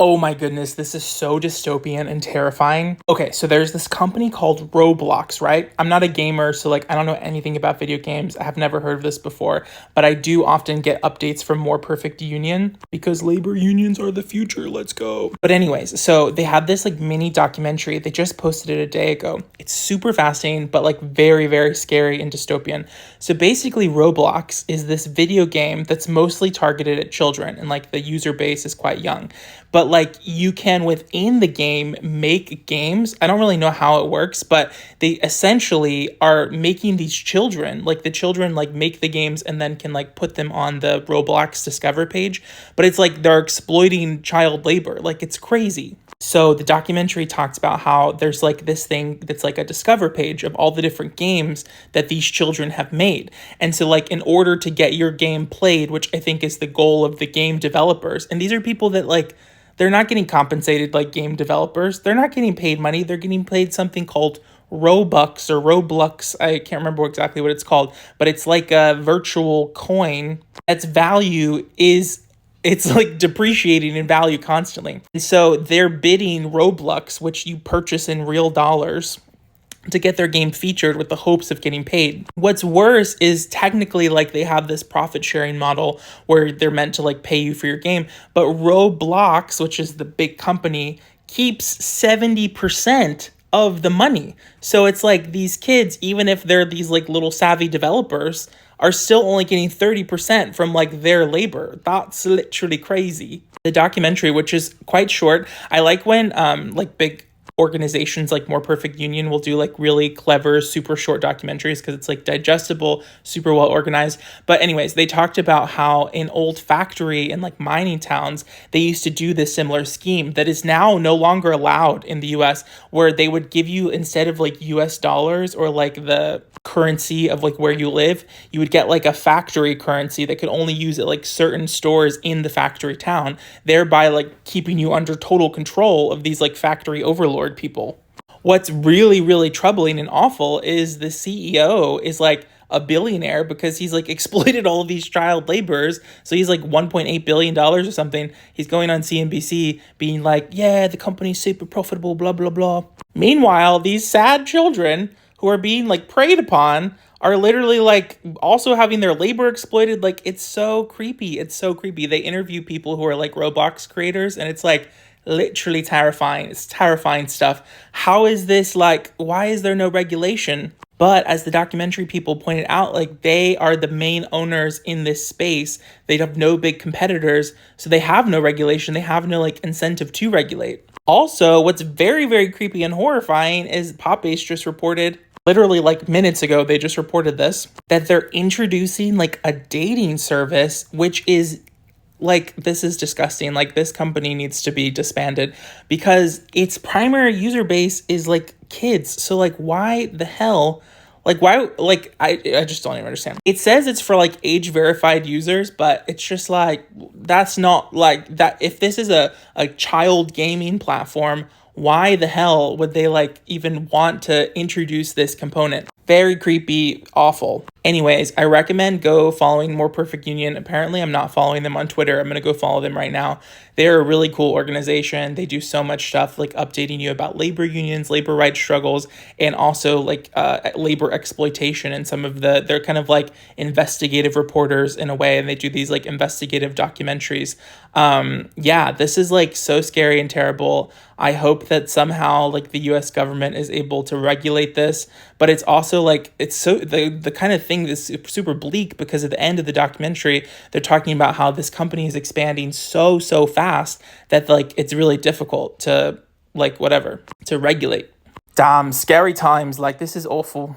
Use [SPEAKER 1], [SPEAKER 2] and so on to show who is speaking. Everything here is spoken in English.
[SPEAKER 1] Oh my goodness, this is so dystopian and terrifying. Okay, so there's this company called Roblox, right? I'm not a gamer, so like I don't know anything about video games. I have never heard of this before, but I do often get updates from More Perfect Union because labor unions are the future. Let's go. But anyways, so they had this like mini documentary. They just posted it a day ago. It's super fascinating, but like very, very scary and dystopian. So basically, Roblox is this video game that's mostly targeted at children, and like the user base is quite young. But like you can within the game make games. I don't really know how it works, but they essentially are making these children, like the children like make the games and then can like put them on the Roblox Discover page. But it's like they're exploiting child labor. Like it's crazy. So the documentary talks about how there's like this thing that's like a Discover page of all the different games that these children have made. And so like in order to get your game played, which I think is the goal of the game developers, and these are people that like they're not getting compensated like game developers. They're not getting paid money. They're getting paid something called Robux or Roblox. I can't remember exactly what it's called, but it's like a virtual coin that's value is it's like depreciating in value constantly. And so they're bidding Roblox, which you purchase in real dollars, to get their game featured with the hopes of getting paid. What's worse is technically like they have this profit sharing model where they're meant to like pay you for your game, but Roblox, which is the big company, keeps 70% of the money. So it's like these kids, even if they're these like little savvy developers, are still only getting 30% from like their labor. That's literally crazy. The documentary, which is quite short, I like when like big organizations like More Perfect Union will do like really clever, super short documentaries because it's like digestible, super well organized. But anyways, they talked about how in old factory and like mining towns, they used to do this similar scheme that is now no longer allowed in the US, where they would give you, instead of like US dollars or like the currency of like where you live, you would get like a factory currency that could only use at like certain stores in the factory town, thereby like keeping you under total control of these like factory overlord people. What's really, really troubling and awful is the CEO is like a billionaire because he's like exploited all of these child laborers. So he's like $1.8 billion or something. He's going on CNBC being like, yeah, the company's super profitable, blah, blah, blah. Meanwhile, these sad children who are being like preyed upon are literally like also having their labor exploited. Like it's so creepy. It's so creepy. They interview people who are like Roblox creators, and it's like literally terrifying. It's terrifying stuff. How is this like, why is there no regulation? But as the documentary people pointed out, like they are the main owners in this space. They have no big competitors, so they have no regulation. They have no like incentive to regulate. Also, what's very, very creepy and horrifying is Popbase just reported, literally like minutes ago, they just reported this, that they're introducing like a dating service, which is like, this is disgusting. Like this company needs to be disbanded because its primary user base is like kids. So like, why the hell? Like why, like I just don't even understand. It says it's for like age verified users, but it's just like, that's not like that. If this is a child gaming platform, why the hell would they like even want to introduce this component? Very creepy, awful. Anyways, I recommend go following More Perfect Union. Apparently, I'm not following them on Twitter. I'm going to go follow them right now. They're a really cool organization. They do so much stuff like updating you about labor unions, labor rights struggles, and also like labor exploitation. And some of they're kind of like investigative reporters in a way, and they do these like investigative documentaries. Yeah, this is like so scary and terrible. I hope that somehow like the US government is able to regulate this, but it's also like, it's so the kind of thing that's super bleak because at the end of the documentary, they're talking about how this company is expanding so fast that like it's really difficult to like whatever, to regulate. Damn, scary times. Like this is awful.